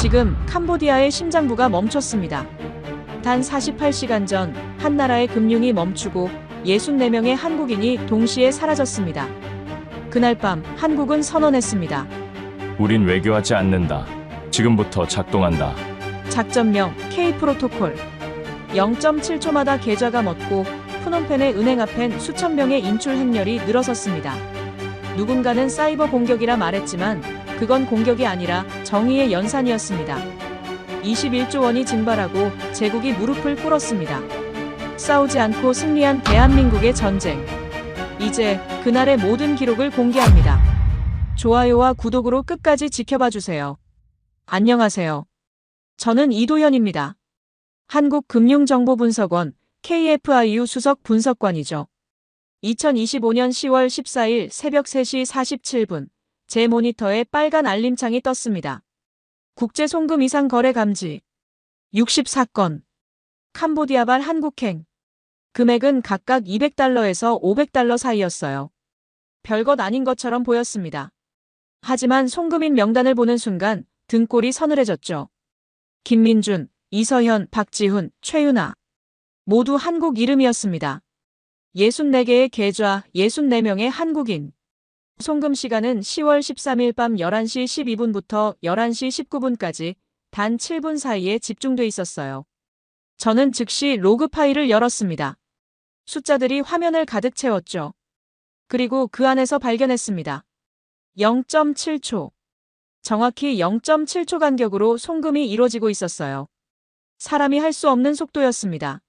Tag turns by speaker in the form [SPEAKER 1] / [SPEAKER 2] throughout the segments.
[SPEAKER 1] 지금 캄보디아의 심장부가 멈췄습니다. 단 48시간 전 한 나라의 금융이 멈추고 64명의 한국인이 동시에 사라졌습니다. 그날 밤 한국은 선언했습니다.
[SPEAKER 2] 우린 외교하지 않는다. 지금부터 작동한다.
[SPEAKER 1] 작전명 K 프로토콜. 0.7초마다 계좌가 멎고 프놈펜의 은행 앞엔 수천 명의 인출 행렬이 늘어섰습니다. 누군가는 사이버 공격이라 말했지만 그건 공격이 아니라 정의의 연산이었습니다. 21조 원이 증발하고 제국이 무릎을 꿇었습니다. 싸우지 않고 승리한 대한민국의 전쟁. 이제 그날의 모든 기록을 공개합니다. 좋아요와 구독으로 끝까지 지켜봐 주세요. 안녕하세요. 저는 이도현입니다. 한국금융정보분석원 KFIU 수석 분석관이죠. 2025년 10월 14일 새벽 3시 47분 제 모니터에 빨간 알림창이 떴습니다. 국제 송금 이상 거래 감지 64건. 캄보디아발 한국행. 금액은 각각 $200에서 $500 사이였어요. 별것 아닌 것처럼 보였습니다. 하지만 송금인 명단을 보는 순간 등골이 서늘해졌죠. 김민준, 이서현, 박지훈, 최윤아. 모두 한국 이름이었습니다. 64개의 계좌, 64명의 한국인. 송금 시간은 10월 13일 밤 11시 12분부터 11시 19분까지 단 7분 사이에 집중돼 있었어요. 저는 즉시 로그 파일을 열었습니다. 숫자들이 화면을 가득 채웠죠. 그리고 그 안에서 발견했습니다. 0.7초. 정확히 0.7초 간격으로 송금이 이루어지고 있었어요. 사람이 할 수 없는 속도였습니다.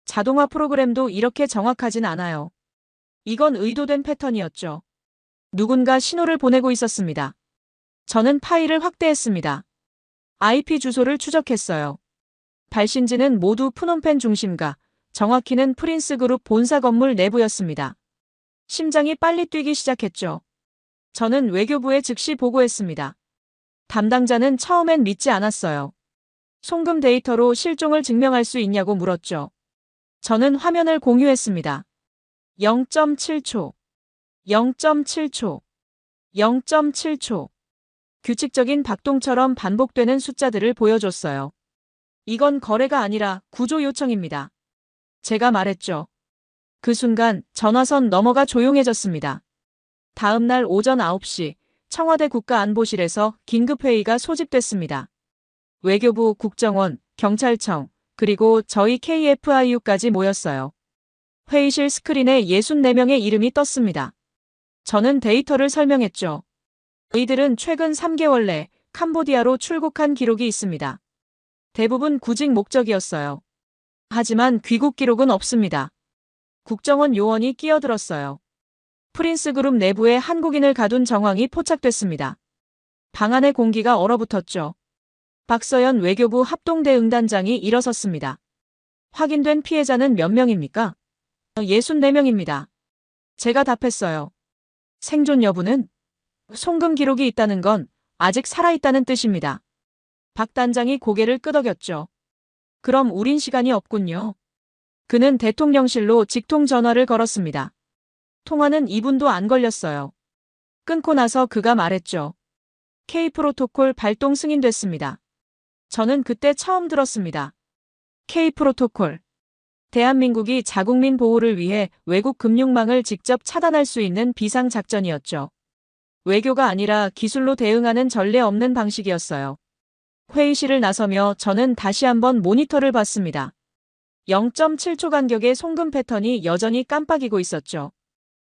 [SPEAKER 1] 자동화 프로그램도 이렇게 정확하진 않아요. 이건 의도된 패턴이었죠. 누군가 신호를 보내고 있었습니다. 저는 파일을 확대했습니다. IP 주소를 추적했어요. 발신지는 모두 프놈펜 중심가, 정확히는 프린스그룹 본사 건물 내부였습니다. 심장이 빨리 뛰기 시작했죠. 저는 외교부에 즉시 보고했습니다. 담당자는 처음엔 믿지 않았어요. 송금 데이터로 실종을 증명할 수 있냐고 물었죠. 저는 화면을 공유했습니다. 0.7초, 0.7초, 0.7초. 규칙적인 박동처럼 반복되는 숫자들을 보여줬어요. 이건 거래가 아니라 구조 요청입니다. 제가 말했죠. 그 순간 전화선 너머가 조용해졌습니다. 다음 날 오전 9시 청와대 국가안보실에서 긴급회의가 소집됐습니다. 외교부, 국정원, 경찰청, 그리고 저희 KFIU까지 모였어요. 회의실 스크린에 64명의 이름이 떴습니다. 저는 데이터를 설명했죠. 이들은 최근 3개월 내 캄보디아로 출국한 기록이 있습니다. 대부분 구직 목적이었어요. 하지만 귀국 기록은 없습니다. 국정원 요원이 끼어들었어요. 프린스그룹 내부에 한국인을 가둔 정황이 포착됐습니다. 방 안의 공기가 얼어붙었죠. 박서연 외교부 합동대응단장이 일어섰습니다. 확인된 피해자는 몇 명입니까? 64명입니다. 제가 답했어요. 생존 여부는? 송금 기록이 있다는 건 아직 살아있다는 뜻입니다. 박 단장이 고개를 끄덕였죠. 그럼 우린 시간이 없군요. 그는 대통령실로 직통 전화를 걸었습니다. 통화는 2분도 안 걸렸어요. 끊고 나서 그가 말했죠. K 프로토콜 발동 승인됐습니다. 저는 그때 처음 들었습니다. K 프로토콜. 대한민국이 자국민 보호를 위해 외국 금융망을 직접 차단할 수 있는 비상작전이었죠. 외교가 아니라 기술로 대응하는 전례 없는 방식이었어요. 회의실을 나서며 저는 다시 한번 모니터를 봤습니다. 0.7초 간격의 송금 패턴이 여전히 깜빡이고 있었죠.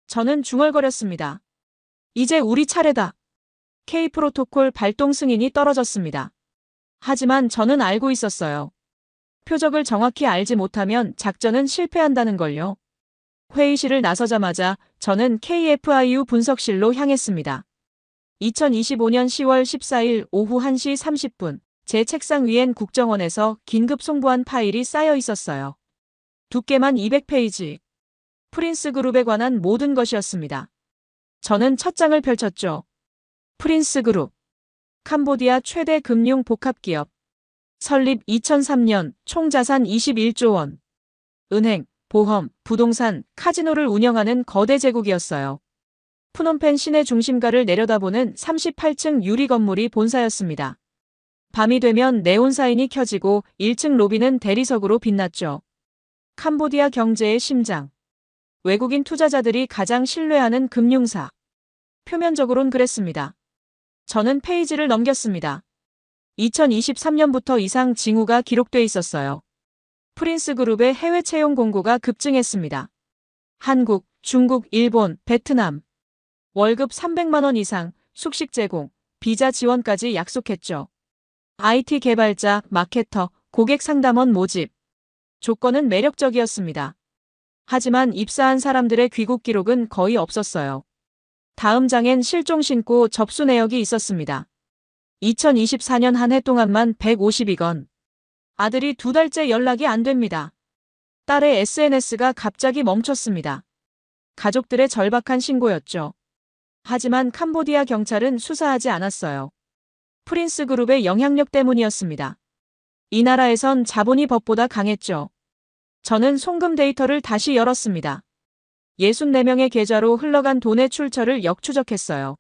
[SPEAKER 1] 저는 중얼거렸습니다. 이제 우리 차례다. K 프로토콜 발동 승인이 떨어졌습니다. 하지만 저는 알고 있었어요. 표적을 정확히 알지 못하면 작전은 실패한다는 걸요. 회의실을 나서자마자 저는 KFIU 분석실로 향했습니다. 2025년 10월 14일 오후 1시 30분 제 책상 위엔 국정원에서 긴급 송부한 파일이 쌓여 있었어요. 두께만 200페이지. 프린스그룹에 관한 모든 것이었습니다. 저는 첫 장을 펼쳤죠. 프린스그룹. 캄보디아 최대 금융 복합기업. 설립 2003년 총자산 21조 원. 은행, 보험, 부동산, 카지노를 운영하는 거대 제국이었어요. 프놈펜 시내 중심가를 내려다보는 38층 유리 건물이 본사였습니다. 밤이 되면 네온 사인이 켜지고 1층 로비는 대리석으로 빛났죠. 캄보디아 경제의 심장. 외국인 투자자들이 가장 신뢰하는 금융사. 표면적으론 그랬습니다. 저는 페이지를 넘겼습니다. 2023년부터 이상 징후가 기록돼 있었어요. 프린스그룹의 해외 채용 공고가 급증했습니다. 한국, 중국, 일본, 베트남. 월급 300만 원 이상, 숙식 제공, 비자 지원까지 약속했죠. IT 개발자, 마케터, 고객 상담원 모집. 조건은 매력적이었습니다. 하지만 입사한 사람들의 귀국 기록은 거의 없었어요. 다음 장엔 실종 신고 접수 내역이 있었습니다. 2024년 한 해 동안만 152건. 아들이 2달째 연락이 안 됩니다. 딸의 SNS가 갑자기 멈췄습니다. 가족들의 절박한 신고였죠. 하지만 캄보디아 경찰은 수사하지 않았어요. 프린스그룹의 영향력 때문이었습니다. 이 나라에선 자본이 법보다 강했죠. 저는 송금 데이터를 다시 열었습니다. 64명의 계좌로 흘러간 돈의 출처를 역추적했어요.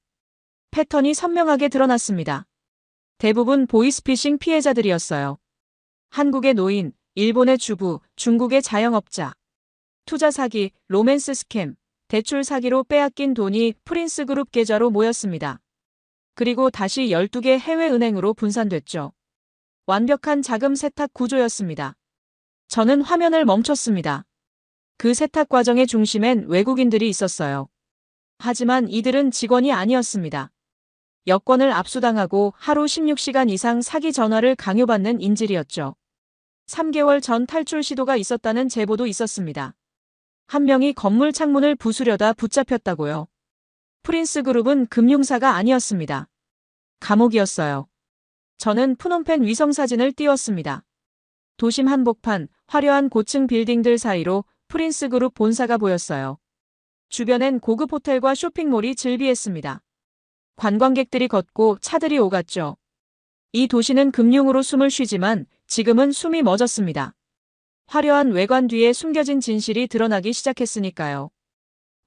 [SPEAKER 1] 패턴이 선명하게 드러났습니다. 대부분 보이스피싱 피해자들이었어요. 한국의 노인, 일본의 주부, 중국의 자영업자. 투자 사기, 로맨스 스캠, 대출 사기로 빼앗긴 돈이 프린스그룹 계좌로 모였습니다. 그리고 다시 12개 해외 은행으로 분산됐죠. 완벽한 자금 세탁 구조였습니다. 저는 화면을 멈췄습니다. 그 세탁 과정의 중심엔 외국인들이 있었어요. 하지만 이들은 직원이 아니었습니다. 여권을 압수당하고 하루 16시간 이상 사기 전화를 강요받는 인질이었죠. 3개월 전 탈출 시도가 있었다는 제보도 있었습니다. 한 명이 건물 창문을 부수려다 붙잡혔다고요. 프린스그룹은 금융사가 아니었습니다. 감옥이었어요. 저는 푸놈펜 위성사진을 띄웠습니다. 도심 한복판, 화려한 고층 빌딩들 사이로 프린스그룹 본사가 보였어요. 주변엔 고급 호텔과 쇼핑몰이 즐비했습니다. 관광객들이 걷고 차들이 오갔죠. 이 도시는 금융으로 숨을 쉬지만 지금은 숨이 멎었습니다. 화려한 외관 뒤에 숨겨진 진실이 드러나기 시작했으니까요.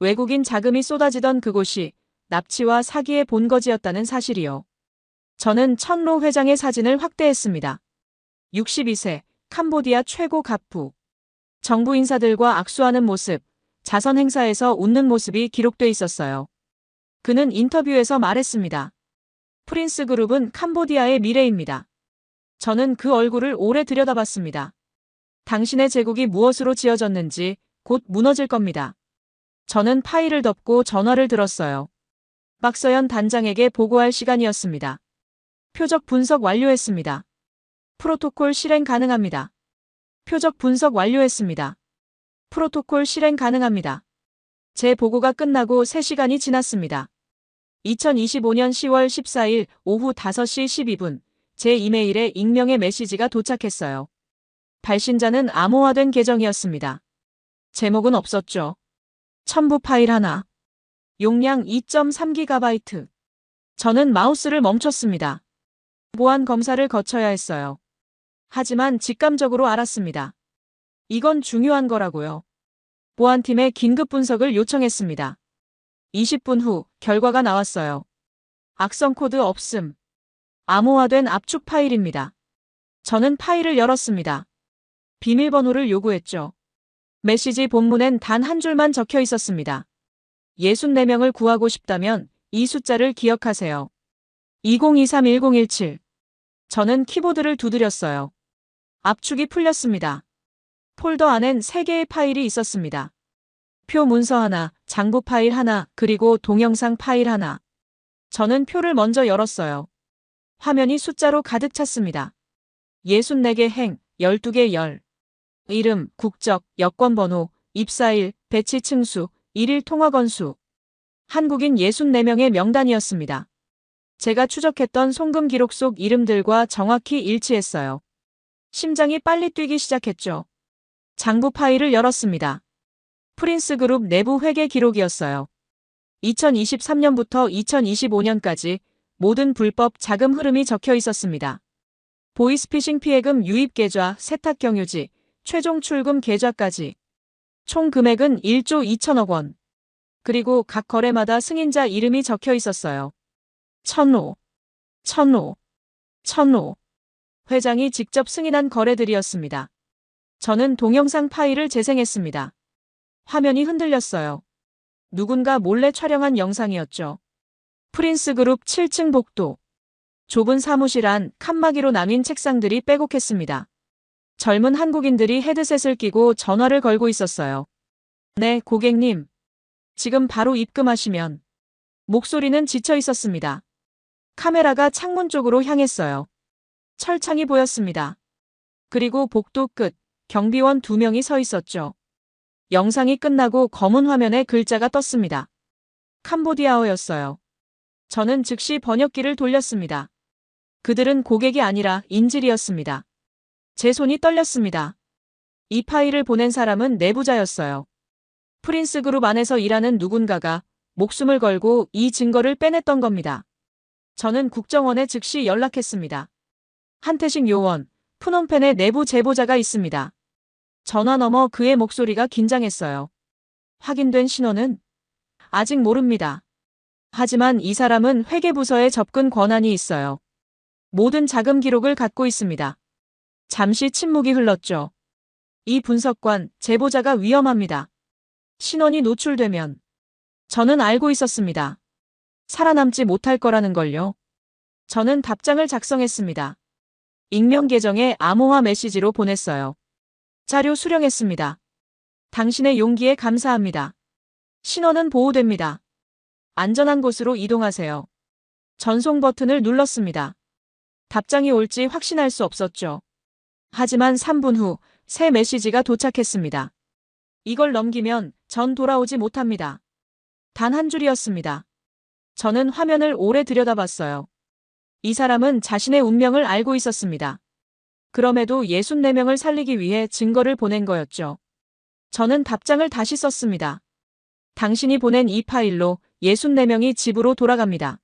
[SPEAKER 1] 외국인 자금이 쏟아지던 그곳이 납치와 사기의 본거지였다는 사실이요. 저는 천로 회장의 사진을 확대했습니다. 62세, 캄보디아 최고 갑부. 정부 인사들과 악수하는 모습, 자선 행사에서 웃는 모습이 기록돼 있었어요. 그는 인터뷰에서 말했습니다. 프린스그룹은 캄보디아의 미래입니다. 저는 그 얼굴을 오래 들여다봤습니다. 당신의 제국이 무엇으로 지어졌는지 곧 무너질 겁니다. 저는 파일을 덮고 전화를 들었어요. 박서연 단장에게 보고할 시간이었습니다. 표적 분석 완료했습니다. 프로토콜 실행 가능합니다. 표적 분석 완료했습니다. 프로토콜 실행 가능합니다. 제 보고가 끝나고 3시간이 지났습니다. 2025년 10월 14일 오후 5시 12분, 제 이메일에 익명의 메시지가 도착했어요. 발신자는 암호화된 계정이었습니다. 제목은 없었죠. 첨부 파일 하나. 용량 2.3GB. 저는 마우스를 멈췄습니다. 보안 검사를 거쳐야 했어요. 하지만 직감적으로 알았습니다. 이건 중요한 거라고요. 보안팀에 긴급 분석을 요청했습니다. 20분 후 결과가 나왔어요. 악성 코드 없음. 암호화된 압축 파일입니다. 저는 파일을 열었습니다. 비밀번호를 요구했죠. 메시지 본문엔 단 한 줄만 적혀 있었습니다. 64명을 구하고 싶다면 이 숫자를 기억하세요. 2023-1017. 저는 키보드를 두드렸어요. 압축이 풀렸습니다. 폴더 안엔 3개의 파일이 있었습니다. 표 문서 하나, 장부 파일 하나, 그리고 동영상 파일 하나. 저는 표를 먼저 열었어요. 화면이 숫자로 가득 찼습니다. 64개 행, 12개 열. 이름, 국적, 여권번호, 입사일, 배치 층수, 일일 통화 건수. 한국인 64명의 명단이었습니다. 제가 추적했던 송금 기록 속 이름들과 정확히 일치했어요. 심장이 빨리 뛰기 시작했죠. 장부 파일을 열었습니다. 프린스그룹 내부 회계 기록이었어요. 2023년부터 2025년까지 모든 불법 자금 흐름이 적혀 있었습니다. 보이스피싱 피해금 유입 계좌, 세탁 경유지, 최종 출금 계좌까지. 총 금액은 1조 2천억 원. 그리고 각 거래마다 승인자 이름이 적혀 있었어요. 천로, 천로, 천로. 회장이 직접 승인한 거래들이었습니다. 저는 동영상 파일을 재생했습니다. 화면이 흔들렸어요. 누군가 몰래 촬영한 영상이었죠. 프린스그룹 7층 복도. 좁은 사무실 안 칸막이로 나뉜 책상들이 빼곡했습니다. 젊은 한국인들이 헤드셋을 끼고 전화를 걸고 있었어요. 네, 고객님. 지금 바로 입금하시면. 목소리는 지쳐 있었습니다. 카메라가 창문 쪽으로 향했어요. 철창이 보였습니다. 그리고 복도 끝, 경비원 2명이 서 있었죠. 영상이 끝나고 검은 화면에 글자가 떴습니다. 캄보디아어였어요. 저는 즉시 번역기를 돌렸습니다. 그들은 고객이 아니라 인질이었습니다. 제 손이 떨렸습니다. 이 파일을 보낸 사람은 내부자였어요. 프린스그룹 안에서 일하는 누군가가 목숨을 걸고 이 증거를 빼냈던 겁니다. 저는 국정원에 즉시 연락했습니다. 한태식 요원, 푸놈펜의 내부 제보자가 있습니다. 전화 너머 그의 목소리가 긴장했어요. 확인된 신원은? 아직 모릅니다. 하지만 이 사람은 회계부서에 접근 권한이 있어요. 모든 자금 기록을 갖고 있습니다. 잠시 침묵이 흘렀죠. 이 분석관, 제보자가 위험합니다. 신원이 노출되면. 저는 알고 있었습니다. 살아남지 못할 거라는 걸요. 저는 답장을 작성했습니다. 익명 계정에 암호화 메시지로 보냈어요. 자료 수령했습니다. 당신의 용기에 감사합니다. 신원은 보호됩니다. 안전한 곳으로 이동하세요. 전송 버튼을 눌렀습니다. 답장이 올지 확신할 수 없었죠. 하지만 3분 후 새 메시지가 도착했습니다. 이걸 넘기면 전 돌아오지 못합니다. 단 한 줄이었습니다. 저는 화면을 오래 들여다봤어요. 이 사람은 자신의 운명을 알고 있었습니다. 그럼에도 64명을 살리기 위해 증거를 보낸 거였죠. 저는 답장을 다시 썼습니다. 당신이 보낸 이 파일로 64명이 집으로 돌아갑니다.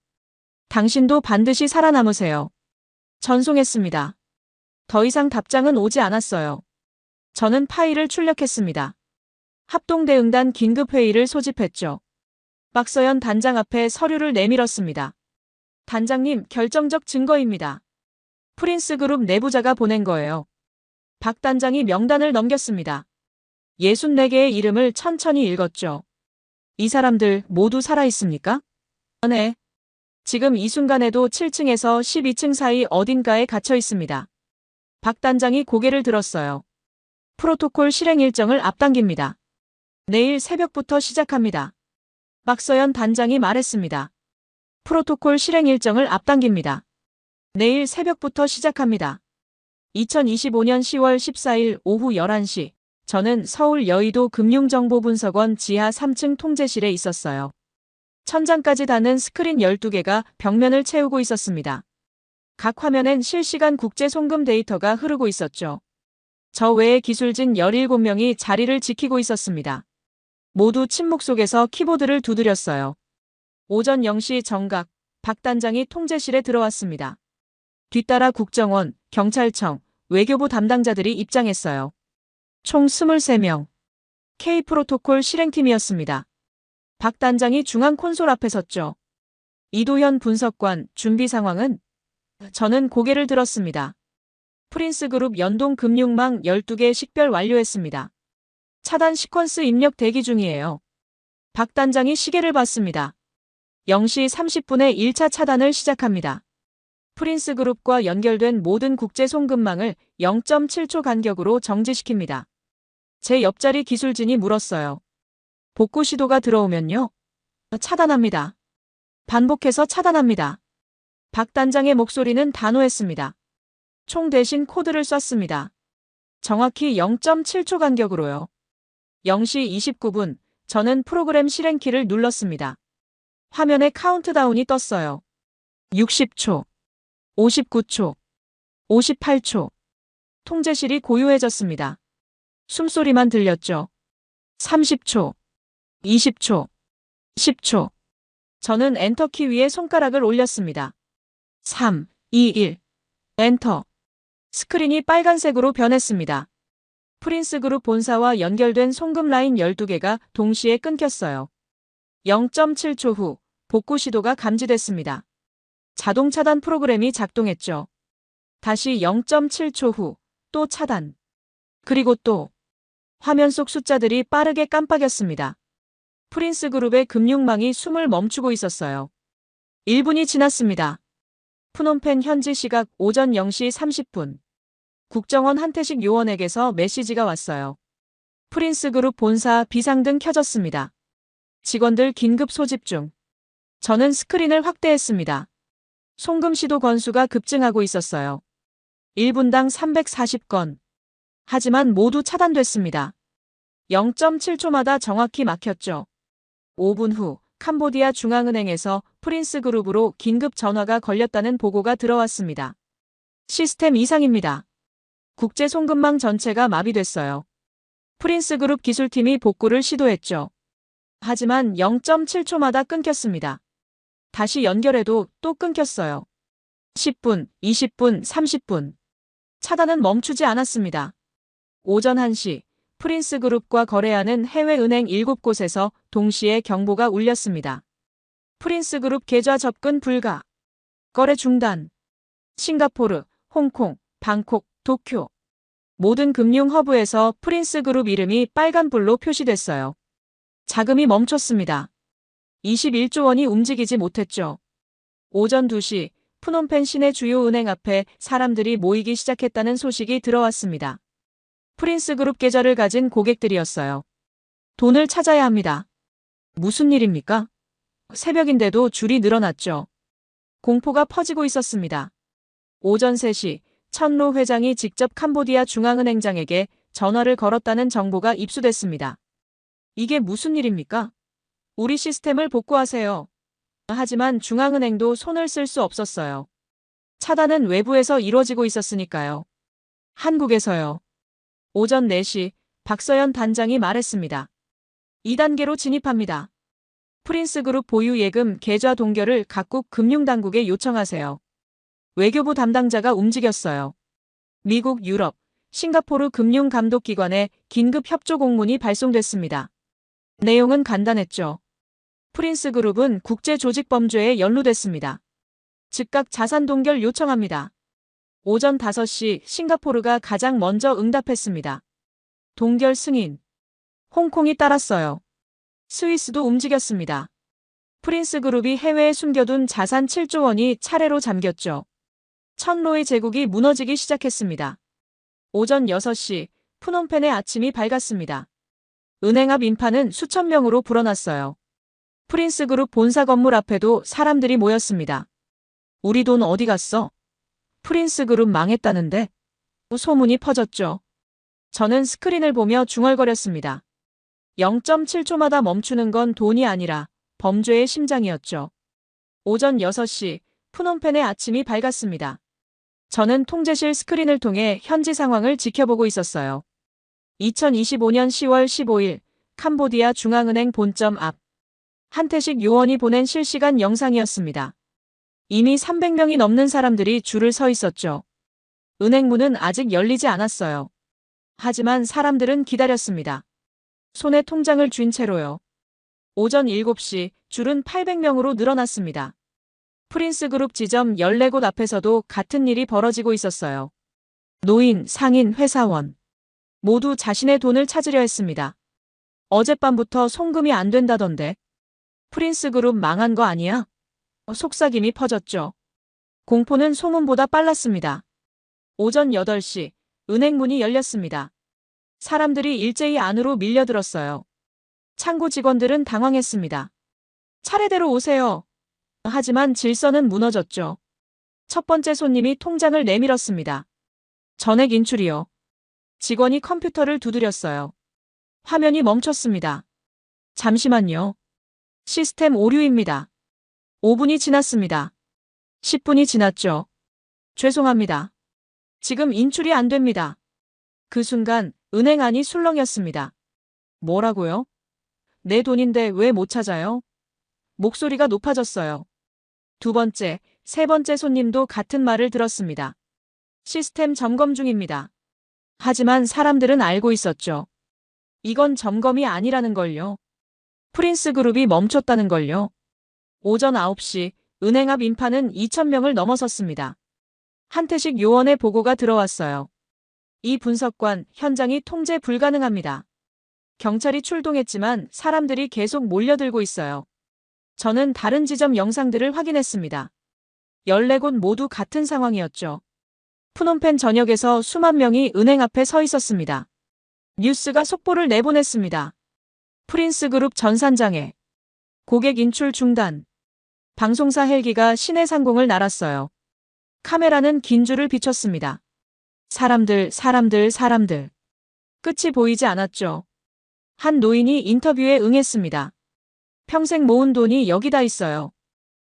[SPEAKER 1] 당신도 반드시 살아남으세요. 전송했습니다. 더 이상 답장은 오지 않았어요. 저는 파일을 출력했습니다. 합동대응단 긴급회의를 소집했죠. 박서연 단장 앞에 서류를 내밀었습니다. 단장님, 결정적 증거입니다. 프린스그룹 내부자가 보낸 거예요. 박 단장이 명단을 넘겼습니다. 64개의 이름을 천천히 읽었죠. 이 사람들 모두 살아있습니까? 네. 지금 이 순간에도 7층에서 12층 사이 어딘가에 갇혀 있습니다. 박 단장이 고개를 들었어요. 프로토콜 실행 일정을 앞당깁니다. 내일 새벽부터 시작합니다. 박서연 단장이 말했습니다. 프로토콜 실행 일정을 앞당깁니다. 내일 새벽부터 시작합니다. 2025년 10월 14일 오후 11시, 저는 서울 여의도 금융정보분석원 지하 3층 통제실에 있었어요. 천장까지 닿는 스크린 12개가 벽면을 채우고 있었습니다. 각 화면엔 실시간 국제 송금 데이터가 흐르고 있었죠. 저 외에 기술진 17명이 자리를 지키고 있었습니다. 모두 침묵 속에서 키보드를 두드렸어요. 오전 0시 정각, 박 단장이 통제실에 들어왔습니다. 뒤따라 국정원, 경찰청, 외교부 담당자들이 입장했어요. 총 23명. K 프로토콜 실행팀이었습니다. 박 단장이 중앙 콘솔 앞에 섰죠. 이도현 분석관, 준비 상황은? 저는 고개를 들었습니다. 프린스그룹 연동금융망 12개 식별 완료했습니다. 차단 시퀀스 입력 대기 중이에요. 박 단장이 시계를 봤습니다. 0시 30분에 1차 차단을 시작합니다. 프린스그룹과 연결된 모든 국제 송금망을 0.7초 간격으로 정지시킵니다. 제 옆자리 기술진이 물었어요. 복구 시도가 들어오면요? 차단합니다. 반복해서 차단합니다. 박 단장의 목소리는 단호했습니다. 총 대신 코드를 썼습니다. 정확히 0.7초 간격으로요. 0시 29분, 저는 프로그램 실행키를 눌렀습니다. 화면에 카운트다운이 떴어요. 60초, 59초, 58초. 통제실이 고요해졌습니다. 숨소리만 들렸죠. 30초, 20초, 10초. 저는 엔터키 위에 손가락을 올렸습니다. 3, 2, 1. 엔터. 스크린이 빨간색으로 변했습니다. 프린스그룹 본사와 연결된 송금 라인 12개가 동시에 끊겼어요. 0.7초 후 복구 시도가 감지됐습니다. 자동 차단 프로그램이 작동했죠. 다시 0.7초 후 또 차단. 그리고 또 화면 속 숫자들이 빠르게 깜빡였습니다. 프린스그룹의 금융망이 숨을 멈추고 있었어요. 1분이 지났습니다. 프놈펜 현지 시각 오전 0시 30분. 국정원 한태식 요원에게서 메시지가 왔어요. 프린스그룹 본사 비상등 켜졌습니다. 직원들 긴급 소집 중. 저는 스크린을 확대했습니다. 송금 시도 건수가 급증하고 있었어요. 1분당 340건. 하지만 모두 차단됐습니다. 0.7초마다 정확히 막혔죠. 5분 후 캄보디아 중앙은행에서 프린스그룹으로 긴급 전화가 걸렸다는 보고가 들어왔습니다. 시스템 이상입니다. 국제 송금망 전체가 마비됐어요. 프린스그룹 기술팀이 복구를 시도했죠. 하지만 0.7초마다 끊겼습니다. 다시 연결해도 또 끊겼어요. 10분, 20분, 30분. 차단은 멈추지 않았습니다. 오전 1시 프린스그룹과 거래하는 해외은행 7곳에서 동시에 경보가 울렸습니다. 프린스그룹 계좌 접근 불가. 거래 중단. 싱가포르, 홍콩, 방콕, 도쿄. 모든 금융 허브에서 프린스그룹 이름이 빨간불로 표시됐어요. 자금이 멈췄습니다. 21조 원이 움직이지 못했죠. 오전 2시 프놈펜 시내 주요 은행 앞에 사람들이 모이기 시작했다는 소식이 들어왔습니다. 프린스그룹 계좌를 가진 고객들이었어요. 돈을 찾아야 합니다. 무슨 일입니까? 새벽인데도 줄이 늘어났죠. 공포가 퍼지고 있었습니다. 오전 3시 천로 회장이 직접 캄보디아 중앙은행장에게 전화를 걸었다는 정보가 입수됐습니다. 이게 무슨 일입니까? 우리 시스템을 복구하세요. 하지만 중앙은행도 손을 쓸 수 없었어요. 차단은 외부에서 이루어지고 있었으니까요. 한국에서요. 오전 4시 박서연 단장이 말했습니다. 2단계로 진입합니다. 프린스그룹 보유 예금 계좌 동결을 각국 금융당국에 요청하세요. 외교부 담당자가 움직였어요. 미국, 유럽, 싱가포르 금융감독기관에 긴급 협조 공문이 발송됐습니다. 내용은 간단했죠. 프린스그룹은 국제조직범죄에 연루됐습니다. 즉각 자산 동결 요청합니다. 오전 5시 싱가포르가 가장 먼저 응답했습니다. 동결 승인. 홍콩이 따랐어요. 스위스도 움직였습니다. 프린스그룹이 해외에 숨겨둔 자산 7조 원이 차례로 잠겼죠. 천로의 제국이 무너지기 시작했습니다. 오전 6시 프놈펜의 아침이 밝았습니다. 은행 앞 인파는 수천 명으로 불어났어요. 프린스그룹 본사 건물 앞에도 사람들이 모였습니다. 우리 돈 어디 갔어? 프린스그룹 망했다는데? 소문이 퍼졌죠. 저는 스크린을 보며 중얼거렸습니다. 0.7초마다 멈추는 건 돈이 아니라 범죄의 심장이었죠. 오전 6시 프놈펜의 아침이 밝았습니다. 저는 통제실 스크린을 통해 현지 상황을 지켜보고 있었어요. 2025년 10월 15일 캄보디아 중앙은행 본점 앞. 한태식 요원이 보낸 실시간 영상이었습니다. 이미 300명이 넘는 사람들이 줄을 서 있었죠. 은행 문은 아직 열리지 않았어요. 하지만 사람들은 기다렸습니다. 손에 통장을 쥔 채로요. 오전 7시 줄은 800명으로 늘어났습니다. 프린스그룹 지점 14곳 앞에서도 같은 일이 벌어지고 있었어요. 노인, 상인, 회사원. 모두 자신의 돈을 찾으려 했습니다. 어젯밤부터 송금이 안 된다던데. 프린스그룹 망한 거 아니야? 속삭임이 퍼졌죠. 공포는 소문보다 빨랐습니다. 오전 8시 은행 문이 열렸습니다. 사람들이 일제히 안으로 밀려들었어요. 창구 직원들은 당황했습니다. 차례대로 오세요. 하지만 질서는 무너졌죠. 첫 번째 손님이 통장을 내밀었습니다. 전액 인출이요. 직원이 컴퓨터를 두드렸어요. 화면이 멈췄습니다. 잠시만요. 시스템 오류입니다. 5분이 지났습니다. 10분이 지났죠. 죄송합니다. 지금 인출이 안 됩니다. 그 순간 은행 안이 술렁였습니다. 뭐라고요? 내 돈인데 왜 못 찾아요? 목소리가 높아졌어요. 두 번째, 세 번째 손님도 같은 말을 들었습니다. 시스템 점검 중입니다. 하지만 사람들은 알고 있었죠. 이건 점검이 아니라는 걸요. 프린스그룹이 멈췄다는 걸요. 오전 9시 은행 앞 인파는 2,000명을 넘어섰습니다. 한태식 요원의 보고가 들어왔어요. 이 분석관, 현장이 통제 불가능합니다. 경찰이 출동했지만 사람들이 계속 몰려들고 있어요. 저는 다른 지점 영상들을 확인했습니다. 14곳 모두 같은 상황이었죠. 푸놈펜 전역에서 수만 명이 은행 앞에 서 있었습니다. 뉴스가 속보를 내보냈습니다. 프린스 그룹 전산장애. 고객 인출 중단. 방송사 헬기가 시내 상공을 날았어요. 카메라는 긴 줄을 비췄습니다. 사람들. 끝이 보이지 않았죠. 한 노인이 인터뷰에 응했습니다. 평생 모은 돈이 여기다 있어요.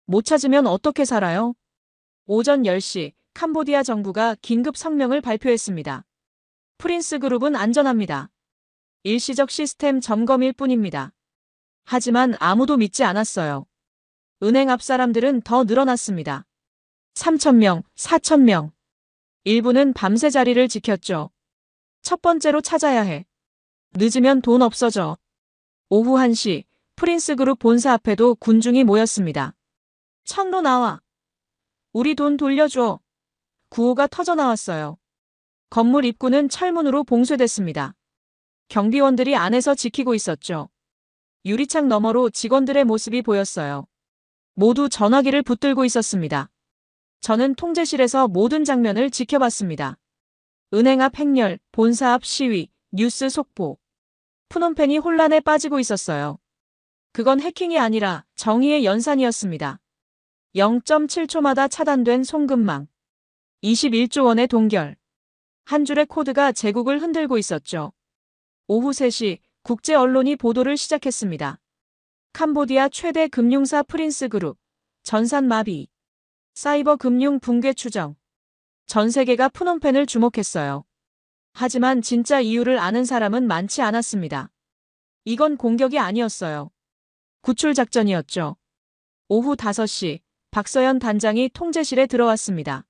[SPEAKER 1] 못 찾으면 어떻게 살아요? 오전 10시 캄보디아 정부가 긴급 성명을 발표했습니다. 프린스 그룹은 안전합니다. 일시적 시스템 점검일 뿐입니다. 하지만 아무도 믿지 않았어요. 은행 앞 사람들은 더 늘어났습니다. 3,000명, 4,000명. 일부는 밤새 자리를 지켰죠. 첫 번째로 찾아야 해. 늦으면 돈 없어져. 오후 1시 프린스 그룹 본사 앞에도 군중이 모였습니다. 천로 나와. 우리 돈 돌려줘. 구호가 터져나왔어요. 건물 입구는 철문으로 봉쇄됐습니다. 경비원들이 안에서 지키고 있었죠. 유리창 너머로 직원들의 모습이 보였어요. 모두 전화기를 붙들고 있었습니다. 저는 통제실에서 모든 장면을 지켜봤습니다. 은행 앞 행렬, 본사 앞 시위, 뉴스 속보. 푸놈펜이 혼란에 빠지고 있었어요. 그건 해킹이 아니라 정의의 연산이었습니다. 0.7초마다 차단된 송금망. 21조 원의 동결. 한 줄의 코드가 제국을 흔들고 있었죠. 오후 3시 국제 언론이 보도를 시작했습니다. 캄보디아 최대 금융사 프린스 그룹. 전산 마비. 사이버 금융 붕괴 추정. 전 세계가 푸놈펜을 주목했어요. 하지만 진짜 이유를 아는 사람은 많지 않았습니다. 이건 공격이 아니었어요. 구출 작전이었죠. 오후 5시 박서연 단장이 통제실에 들어왔습니다.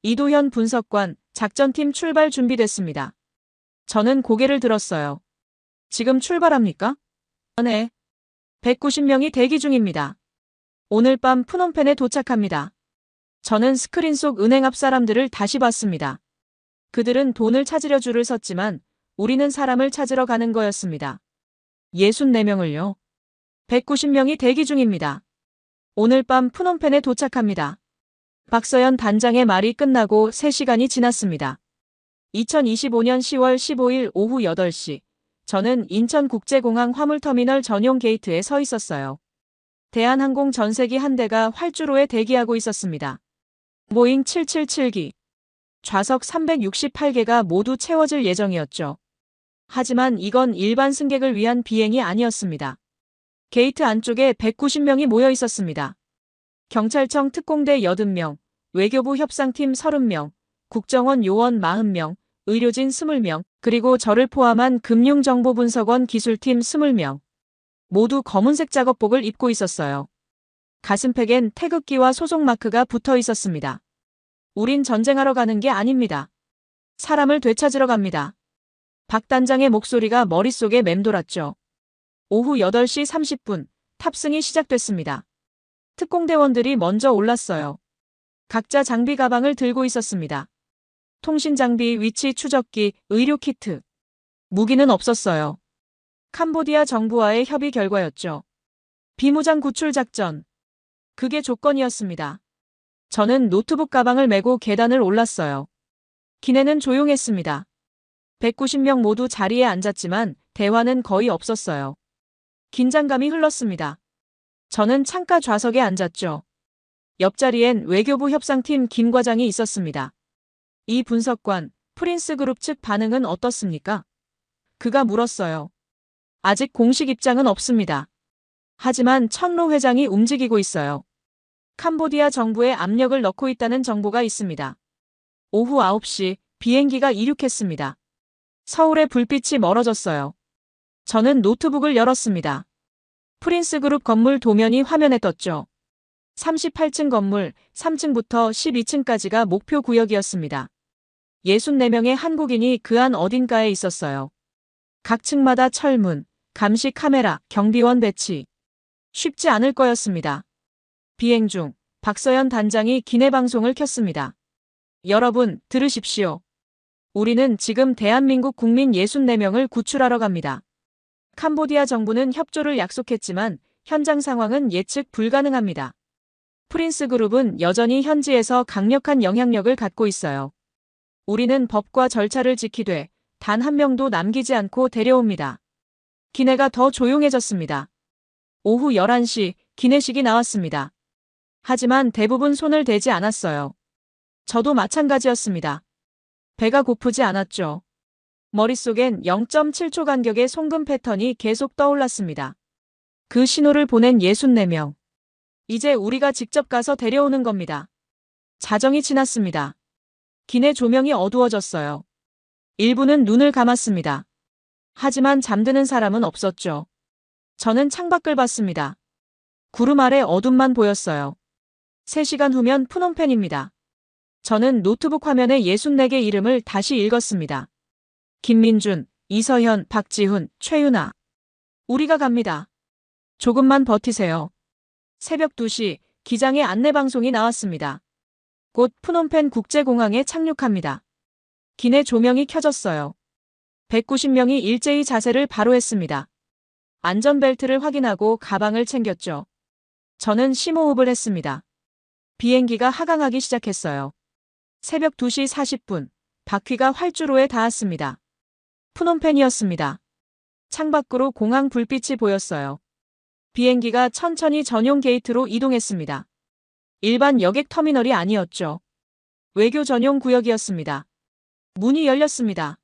[SPEAKER 1] 이도현 분석관, 작전팀 출발 준비됐습니다. 저는 고개를 들었어요. 지금 출발합니까? 네. 190명이 대기 중입니다. 오늘 밤 푸놈펜에 도착합니다. 저는 스크린 속 은행 앞 사람들을 다시 봤습니다. 그들은 돈을 찾으려 줄을 섰지만 우리는 사람을 찾으러 가는 거였습니다. 64명을요. 190명이 대기 중입니다. 오늘 밤 푸놈펜에 도착합니다. 박서연 단장의 말이 끝나고 3시간이 지났습니다. 2025년 10월 15일 오후 8시, 저는 인천국제공항 화물터미널 전용 게이트에 서 있었어요. 대한항공 전세기 한 대가 활주로에 대기하고 있었습니다. 보잉 777기. 좌석 368개가 모두 채워질 예정이었죠. 하지만 이건 일반 승객을 위한 비행이 아니었습니다. 게이트 안쪽에 190명이 모여 있었습니다. 경찰청 특공대 80명, 외교부 협상팀 30명, 국정원 요원 40명, 의료진 20명, 그리고 저를 포함한 금융정보분석원 기술팀 20명. 모두 검은색 작업복을 입고 있었어요. 가슴팩엔 태극기와 소속마크가 붙어 있었습니다. 우린 전쟁하러 가는 게 아닙니다. 사람을 되찾으러 갑니다. 박 단장의 목소리가 머릿속에 맴돌았죠. 오후 8시 30분, 탑승이 시작됐습니다. 특공대원들이 먼저 올랐어요. 각자 장비 가방을 들고 있었습니다. 통신 장비, 위치 추적기, 의료 키트. 무기는 없었어요. 캄보디아 정부와의 협의 결과였죠. 비무장 구출 작전. 그게 조건이었습니다. 저는 노트북 가방을 메고 계단을 올랐어요. 기내는 조용했습니다. 190명 모두 자리에 앉았지만 대화는 거의 없었어요. 긴장감이 흘렀습니다. 저는 창가 좌석에 앉았죠. 옆자리엔 외교부 협상팀 김 과장이 있었습니다. 이 분석관, 프린스 그룹 측 반응은 어떻습니까? 그가 물었어요. 아직 공식 입장은 없습니다. 하지만 천로 회장이 움직이고 있어요. 캄보디아 정부에 압력을 넣고 있다는 정보가 있습니다. 오후 9시 비행기가 이륙했습니다. 서울의 불빛이 멀어졌어요. 저는 노트북을 열었습니다. 프린스 그룹 건물 도면이 화면에 떴죠. 38층 건물, 3층부터 12층까지가 목표 구역이었습니다. 64명의 한국인이 그 안 어딘가에 있었어요. 각 층마다 철문, 감시 카메라, 경비원 배치. 쉽지 않을 거였습니다. 비행 중 박서연 단장이 기내 방송을 켰습니다. 여러분, 들으십시오. 우리는 지금 대한민국 국민 64명을 구출하러 갑니다. 캄보디아 정부는 협조를 약속했지만 현장 상황은 예측 불가능합니다. 프린스 그룹은 여전히 현지에서 강력한 영향력을 갖고 있어요. 우리는 법과 절차를 지키되 단 한 명도 남기지 않고 데려옵니다. 기내가 더 조용해졌습니다. 오후 11시 기내식이 나왔습니다. 하지만 대부분 손을 대지 않았어요. 저도 마찬가지였습니다. 배가 고프지 않았죠. 머릿속엔 0.7초 간격의 송금 패턴이 계속 떠올랐습니다. 그 신호를 보낸 64명. 이제 우리가 직접 가서 데려오는 겁니다. 자정이 지났습니다. 기내 조명이 어두워졌어요. 일부는 눈을 감았습니다. 하지만 잠드는 사람은 없었죠. 저는 창밖을 봤습니다. 구름 아래 어둠만 보였어요. 3시간 후면 프놈펜입니다. 저는 노트북 화면에 64개 이름을 다시 읽었습니다. 김민준, 이서현, 박지훈, 최윤아. 우리가 갑니다. 조금만 버티세요. 새벽 2시 기장의 안내방송이 나왔습니다. 곧 프놈펜 국제공항에 착륙합니다. 기내 조명이 켜졌어요. 190명이 일제히 자세를 바로 했습니다. 안전벨트를 확인하고 가방을 챙겼죠. 저는 심호흡을 했습니다. 비행기가 하강하기 시작했어요. 새벽 2시 40분, 바퀴가 활주로에 닿았습니다. 프놈펜이었습니다. 창밖으로 공항 불빛이 보였어요. 비행기가 천천히 전용 게이트로 이동했습니다. 일반 여객 터미널이 아니었죠. 외교 전용 구역이었습니다. 문이 열렸습니다.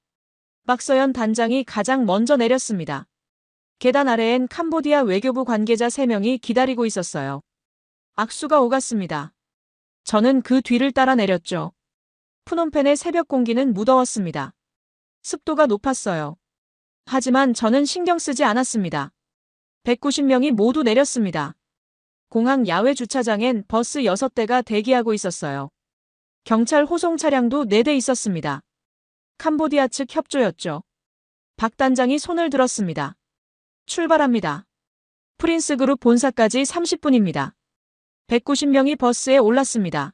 [SPEAKER 1] 박서연 단장이 가장 먼저 내렸습니다. 계단 아래엔 캄보디아 외교부 관계자 3명이 기다리고 있었어요. 악수가 오갔습니다. 저는 그 뒤를 따라 내렸죠. 프놈펜의 새벽 공기는 무더웠습니다. 습도가 높았어요. 하지만 저는 신경 쓰지 않았습니다. 190명이 모두 내렸습니다. 공항 야외 주차장엔 버스 6대가 대기하고 있었어요. 경찰 호송 차량도 4대 있었습니다. 캄보디아 측 협조였죠. 박 단장이 손을 들었습니다. 출발합니다. 프린스 그룹 본사까지 30분입니다. 190명이 버스에 올랐습니다.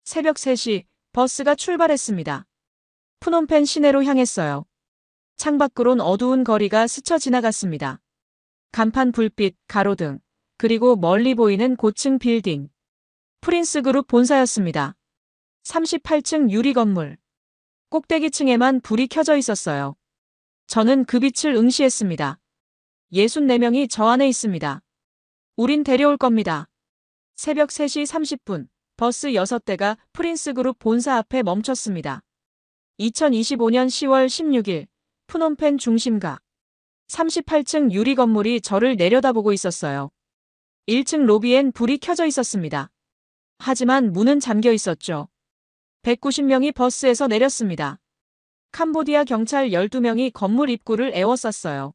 [SPEAKER 1] 새벽 3시 버스가 출발했습니다. 프놈펜 시내로 향했어요. 창밖으론 어두운 거리가 스쳐 지나갔습니다. 간판 불빛, 가로등, 그리고 멀리 보이는 고층 빌딩. 프린스 그룹 본사였습니다. 38층 유리 건물. 꼭대기층에만 불이 켜져 있었어요. 저는 그 빛을 응시했습니다. 64명이 저 안에 있습니다. 우린 데려올 겁니다. 새벽 3시 30분, 버스 6대가 프린스 그룹 본사 앞에 멈췄습니다. 2025년 10월 16일, 프놈펜 중심가. 38층 유리 건물이 저를 내려다보고 있었어요. 1층 로비엔 불이 켜져 있었습니다. 하지만 문은 잠겨 있었죠. 190명이 버스에서 내렸습니다. 캄보디아 경찰 12명이 건물 입구를 에워쌌어요.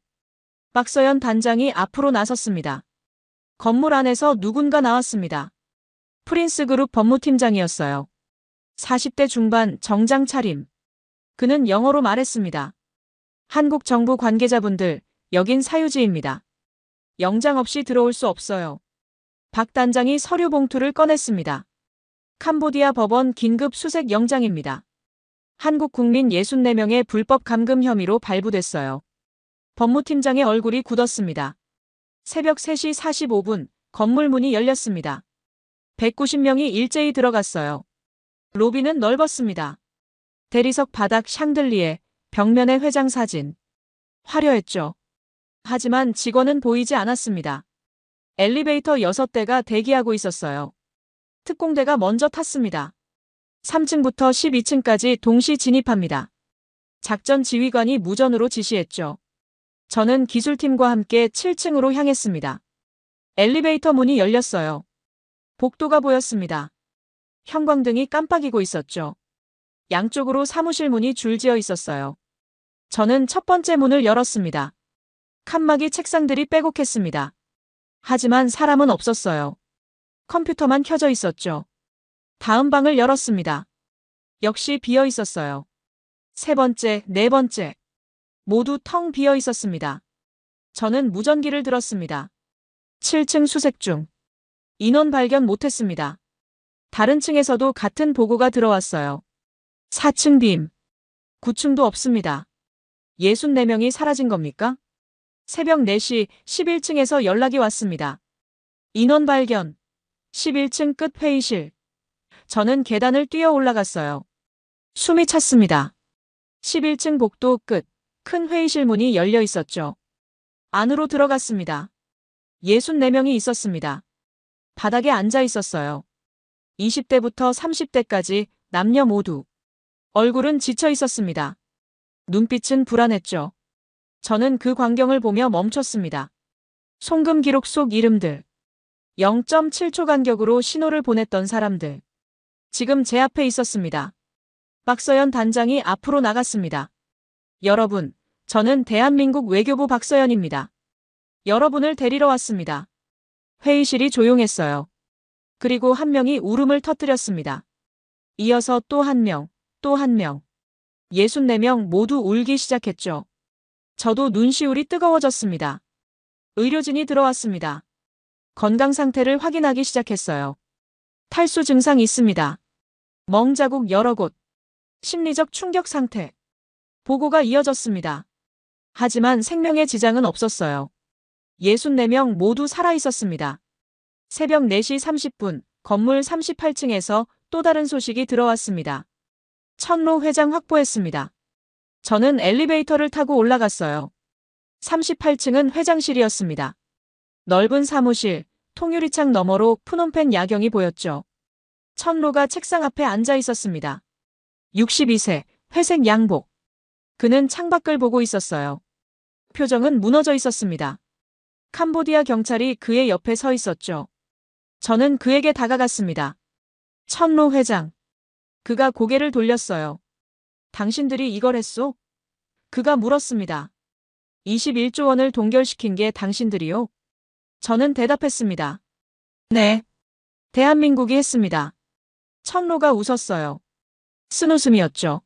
[SPEAKER 1] 박서연 단장이 앞으로 나섰습니다. 건물 안에서 누군가 나왔습니다. 프린스 그룹 법무팀장이었어요. 40대 중반 정장 차림. 그는 영어로 말했습니다. 한국 정부 관계자분들, 여긴 사유지입니다. 영장 없이 들어올 수 없어요. 박 단장이 서류 봉투를 꺼냈습니다. 캄보디아 법원 긴급 수색 영장입니다. 한국 국민 64명의 불법 감금 혐의로 발부됐어요. 법무팀장의 얼굴이 굳었습니다. 새벽 3시 45분 건물 문이 열렸습니다. 190명이 일제히 들어갔어요. 로비는 넓었습니다. 대리석 바닥 샹들리에, 벽면에 회장 사진. 화려했죠. 하지만 직원은 보이지 않았습니다. 엘리베이터 6대가 대기하고 있었어요. 특공대가 먼저 탔습니다. 3층부터 12층까지 동시 진입합니다. 작전 지휘관이 무전으로 지시했죠. 저는 기술팀과 함께 7층으로 향했습니다. 엘리베이터 문이 열렸어요. 복도가 보였습니다. 형광등이 깜빡이고 있었죠. 양쪽으로 사무실 문이 줄지어 있었어요. 저는 첫 번째 문을 열었습니다. 칸막이 책상들이 빼곡했습니다. 하지만 사람은 없었어요. 컴퓨터만 켜져 있었죠. 다음 방을 열었습니다. 역시 비어 있었어요. 세 번째, 네 번째. 모두 텅 비어 있었습니다. 저는 무전기를 들었습니다. 7층 수색 중. 인원 발견 못했습니다. 다른 층에서도 같은 보고가 들어왔어요. 4층 빔. 9층도 없습니다. 64명이 사라진 겁니까? 새벽 4시 11층에서 연락이 왔습니다. 인원 발견. 11층 끝 회의실. 저는 계단을 뛰어 올라갔어요. 숨이 찼습니다. 11층 복도 끝. 큰 회의실 문이 열려 있었죠. 안으로 들어갔습니다. 64명이 있었습니다. 바닥에 앉아 있었어요. 20대부터 30대까지 남녀 모두. 얼굴은 지쳐 있었습니다. 눈빛은 불안했죠. 저는 그 광경을 보며 멈췄습니다. 송금 기록 속 이름들. 0.7초 간격으로 신호를 보냈던 사람들. 지금 제 앞에 있었습니다. 박서연 단장이 앞으로 나갔습니다. 여러분, 저는 대한민국 외교부 박서연입니다. 여러분을 데리러 왔습니다. 회의실이 조용했어요. 그리고 한 명이 울음을 터뜨렸습니다. 이어서 또 한 명, 또 한 명. 64명 모두 울기 시작했죠. 저도 눈시울이 뜨거워졌습니다. 의료진이 들어왔습니다. 건강 상태를 확인하기 시작했어요. 탈수 증상 있습니다. 멍자국 여러 곳. 심리적 충격 상태. 보고가 이어졌습니다. 하지만 생명에 지장은 없었어요. 64명 모두 살아 있었습니다. 새벽 4시 30분 건물 38층에서 또 다른 소식이 들어왔습니다. 천로 회장 확보했습니다. 저는 엘리베이터를 타고 올라갔어요. 38층은 회장실이었습니다. 넓은 사무실, 통유리창 너머로 푸놈펜 야경이 보였죠. 천로가 책상 앞에 앉아 있었습니다. 62세, 회색 양복. 그는 창밖을 보고 있었어요. 표정은 무너져 있었습니다. 캄보디아 경찰이 그의 옆에 서 있었죠. 저는 그에게 다가갔습니다. 천로 회장. 그가 고개를 돌렸어요. 당신들이 이걸 했소? 그가 물었습니다. 21조 원을 동결시킨 게 당신들이요? 저는 대답했습니다. 네. 대한민국이 했습니다. 천로가 웃었어요. 쓴웃음이었죠.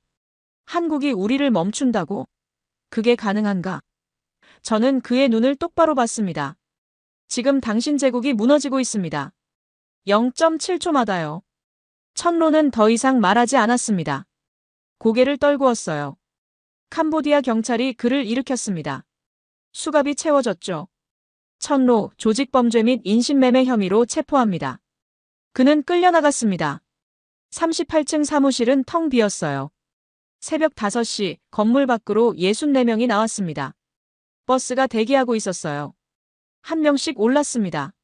[SPEAKER 1] 한국이 우리를 멈춘다고? 그게 가능한가? 저는 그의 눈을 똑바로 봤습니다. 지금 당신 제국이 무너지고 있습니다. 0.7초마다요. 천로는 더 이상 말하지 않았습니다. 고개를 떨구었어요. 캄보디아 경찰이 그를 일으켰습니다. 수갑이 채워졌죠. 천로, 조직범죄 및 인신매매 혐의로 체포합니다. 그는 끌려나갔습니다. 38층 사무실은 텅 비었어요. 새벽 5시 건물 밖으로 64명이 나왔습니다. 버스가 대기하고 있었어요. 한 명씩 올랐습니다.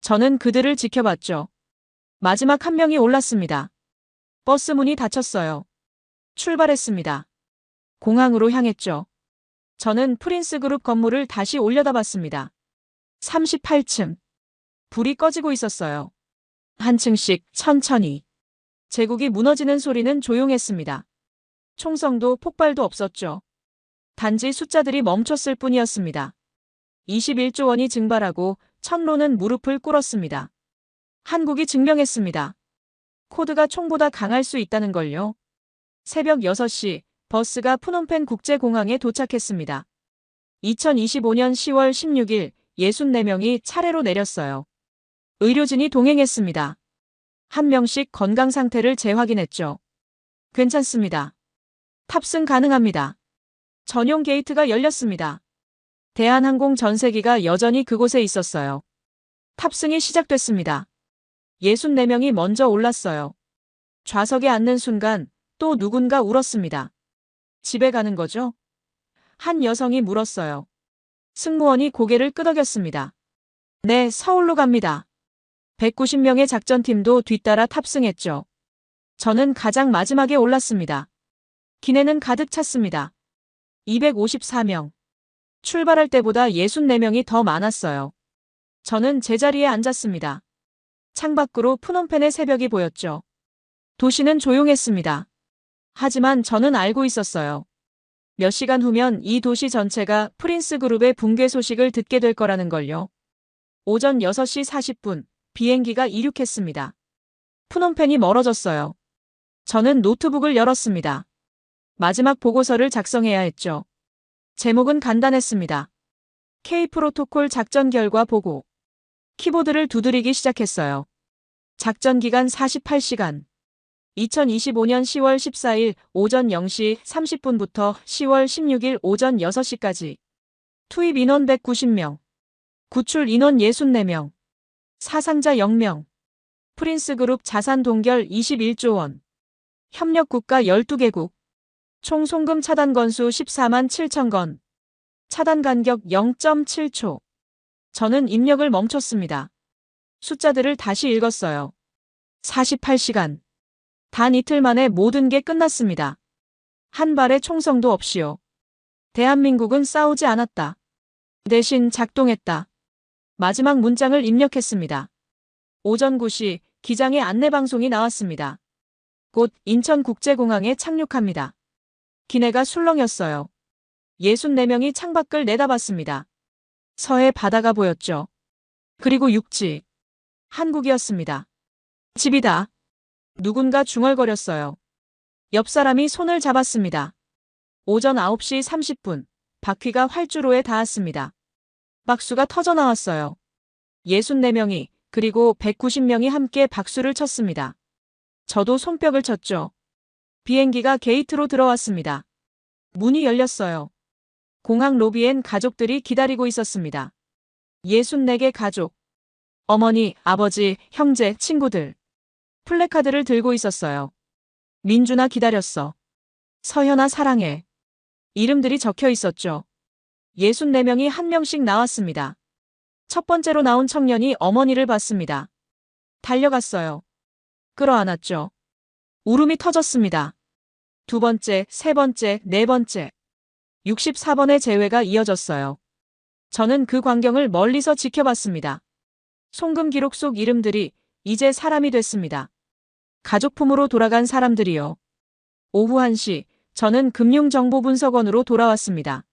[SPEAKER 1] 저는 그들을 지켜봤죠. 마지막 한 명이 올랐습니다. 버스 문이 닫혔어요. 출발했습니다. 공항으로 향했죠. 저는 프린스 그룹 건물을 다시 올려다봤습니다. 38층. 불이 꺼지고 있었어요. 한 층씩 천천히. 제국이 무너지는 소리는 조용했습니다. 총성도 폭발도 없었죠. 단지 숫자들이 멈췄을 뿐이었습니다. 21조 원이 증발하고 천로는 무릎을 꿇었습니다. 한국이 증명했습니다. 코드가 총보다 강할 수 있다는 걸요. 새벽 6시 버스가 푸놈펜 국제공항에 도착했습니다. 2025년 10월 16일 64명이 차례로 내렸어요. 의료진이 동행했습니다. 한 명씩 건강 상태를 재확인했죠. 괜찮습니다. 탑승 가능합니다. 전용 게이트가 열렸습니다. 대한항공 전세기가 여전히 그곳에 있었어요. 탑승이 시작됐습니다. 64명이 먼저 올랐어요. 좌석에 앉는 순간 또 누군가 울었습니다. 집에 가는 거죠? 한 여성이 물었어요. 승무원이 고개를 끄덕였습니다. 네, 서울로 갑니다. 190명의 작전팀도 뒤따라 탑승했죠. 저는 가장 마지막에 올랐습니다. 기내는 가득 찼습니다. 254명. 출발할 때보다 64명이 더 많았어요. 저는 제자리에 앉았습니다. 창밖으로 푸놈펜의 새벽이 보였죠. 도시는 조용했습니다. 하지만 저는 알고 있었어요. 몇 시간 후면 이 도시 전체가 프린스 그룹의 붕괴 소식을 듣게 될 거라는 걸요. 오전 6시 40분 비행기가 이륙했습니다. 푸놈펜이 멀어졌어요. 저는 노트북을 열었습니다. 마지막 보고서를 작성해야 했죠. 제목은 간단했습니다. K 프로토콜 작전 결과 보고. 키보드를 두드리기 시작했어요. 작전 기간 48시간. 2025년 10월 14일 오전 0시 30분부터 10월 16일 오전 6시까지. 투입 인원 190명. 구출 인원 64명. 사상자 0명. 프린스그룹 자산 동결 21조 원. 협력국가 12개국. 총 송금 차단 건수 14만 7천 건. 차단 간격 0.7초. 저는 입력을 멈췄습니다. 숫자들을 다시 읽었어요. 48시간. 단 이틀 만에 모든 게 끝났습니다. 한 발의 총성도 없이요. 대한민국은 싸우지 않았다. 대신 작동했다. 마지막 문장을 입력했습니다. 오전 9시 기장의 안내방송이 나왔습니다. 곧 인천국제공항에 착륙합니다. 기내가 술렁였어요. 64명이 창밖을 내다봤습니다. 서해 바다가 보였죠. 그리고 육지. 한국이었습니다. 집이다. 누군가 중얼거렸어요. 옆 사람이 손을 잡았습니다. 오전 9시 30분, 바퀴가 활주로에 닿았습니다. 박수가 터져나왔어요. 64명이, 그리고 190명이 함께 박수를 쳤습니다. 저도 손뼉을 쳤죠. 비행기가 게이트로 들어왔습니다. 문이 열렸어요. 공항 로비엔 가족들이 기다리고 있었습니다. 64개 가족. 어머니, 아버지, 형제, 친구들. 플래카드를 들고 있었어요. 민준아 기다렸어. 서현아 사랑해. 이름들이 적혀 있었죠. 64명이 한 명씩 나왔습니다. 첫 번째로 나온 청년이 어머니를 봤습니다. 달려갔어요. 끌어안았죠. 울음이 터졌습니다. 두 번째, 세 번째, 네 번째. 64번의 재회가 이어졌어요. 저는 그 광경을 멀리서 지켜봤습니다. 송금 기록 속 이름들이 이제 사람이 됐습니다. 가족품으로 돌아간 사람들이요. 오후 1시, 저는 금융정보분석원으로 돌아왔습니다.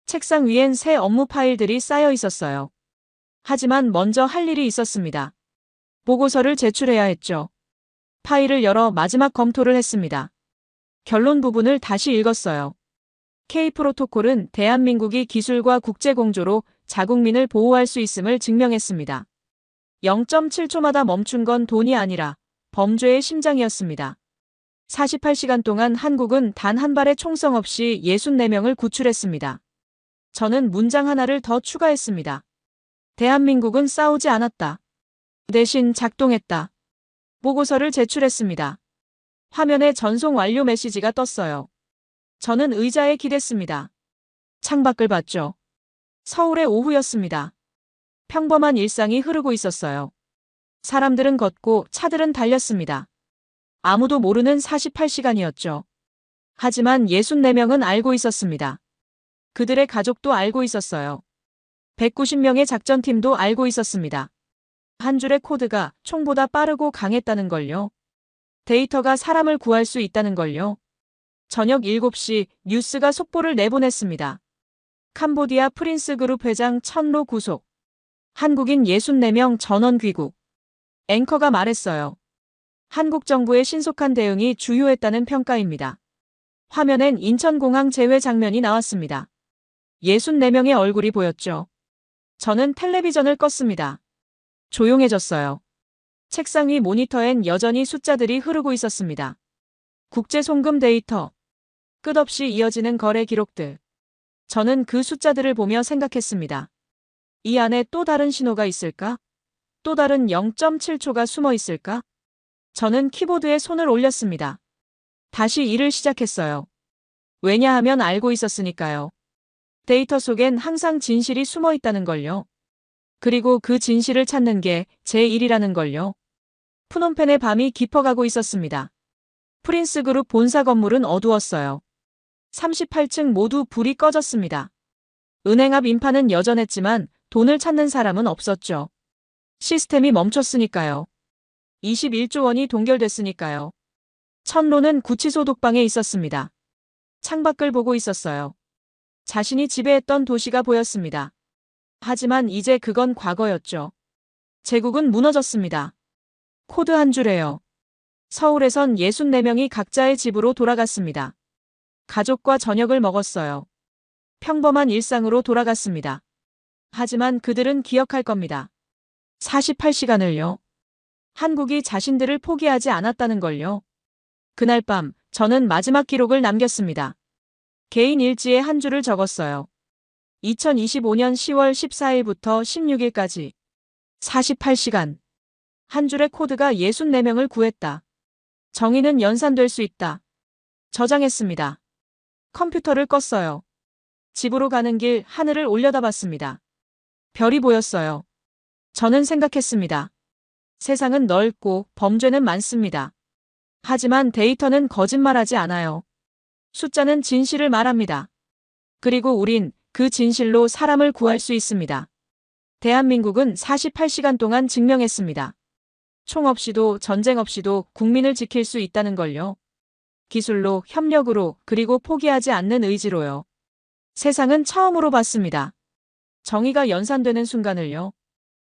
[SPEAKER 1] 책상 위엔 새 업무 파일들이 쌓여 있었어요. 하지만 먼저 할 일이 있었습니다. 보고서를 제출해야 했죠. 파일을 열어 마지막 검토를 했습니다. 결론 부분을 다시 읽었어요. K 프로토콜은 대한민국이 기술과 국제공조로 자국민을 보호할 수 있음을 증명했습니다. 0.7초마다 멈춘 건 돈이 아니라 범죄의 심장이었습니다. 48시간 동안 한국은 단 한 발의 총성 없이 64명을 구출했습니다. 저는 문장 하나를 더 추가했습니다. 대한민국은 싸우지 않았다. 대신 작동했다. 보고서를 제출했습니다. 화면에 전송 완료 메시지가 떴어요. 저는 의자에 기댔습니다. 창밖을 봤죠. 서울의 오후였습니다. 평범한 일상이 흐르고 있었어요. 사람들은 걷고 차들은 달렸습니다. 아무도 모르는 48시간이었죠. 하지만 64명은 알고 있었습니다. 그들의 가족도 알고 있었어요. 190명의 작전팀도 알고 있었습니다. 한 줄의 코드가 총보다 빠르고 강했다는 걸요. 데이터가 사람을 구할 수 있다는 걸요. 저녁 7시 뉴스가 속보를 내보냈습니다. 캄보디아 프린스그룹 회장 천로 구속. 한국인 64명 전원 귀국. 앵커가 말했어요. 한국 정부의 신속한 대응이 주요했다는 평가입니다. 화면엔 인천공항 재회 장면이 나왔습니다. 64명의 얼굴이 보였죠. 저는 텔레비전을 껐습니다. 조용해졌어요. 책상 위 모니터엔 여전히 숫자들이 흐르고 있었습니다. 국제 송금 데이터. 끝없이 이어지는 거래 기록들. 저는 그 숫자들을 보며 생각했습니다. 이 안에 또 다른 신호가 있을까? 또 다른 0.7초가 숨어 있을까? 저는 키보드에 손을 올렸습니다. 다시 일을 시작했어요. 왜냐하면 알고 있었으니까요. 데이터 속엔 항상 진실이 숨어 있다는 걸요. 그리고 그 진실을 찾는 게 제 일이라는 걸요. 푸놈펜의 밤이 깊어가고 있었습니다. 프린스그룹 본사 건물은 어두웠어요. 38층 모두 불이 꺼졌습니다. 은행 앞 인파는 여전했지만 돈을 찾는 사람은 없었죠. 시스템이 멈췄으니까요. 21조 원이 동결됐으니까요. 천로는 구치소 독방에 있었습니다. 창밖을 보고 있었어요. 자신이 지배했던 도시가 보였습니다. 하지만 이제 그건 과거였죠. 제국은 무너졌습니다. 코드 한 줄에요. 서울에선 64명이 각자의 집으로 돌아갔습니다. 가족과 저녁을 먹었어요. 평범한 일상으로 돌아갔습니다. 하지만 그들은 기억할 겁니다. 48시간을요. 한국이 자신들을 포기하지 않았다는 걸요. 그날 밤 저는 마지막 기록을 남겼습니다. 개인 일지에 한 줄을 적었어요. 2025년 10월 14일부터 16일까지 48시간. 한 줄의 코드가 64명을 구했다. 정의는 연산될 수 있다. 저장했습니다. 컴퓨터를 껐어요. 집으로 가는 길 하늘을 올려다봤습니다. 별이 보였어요. 저는 생각했습니다. 세상은 넓고 범죄는 많습니다. 하지만 데이터는 거짓말하지 않아요. 숫자는 진실을 말합니다. 그리고 우린 그 진실로 사람을 구할 수 있습니다. 대한민국은 48시간 동안 증명했습니다. 총 없이도 전쟁 없이도 국민을 지킬 수 있다는 걸요. 기술로, 협력으로, 그리고 포기하지 않는 의지로요. 세상은 처음으로 봤습니다. 정의가 연산되는 순간을요.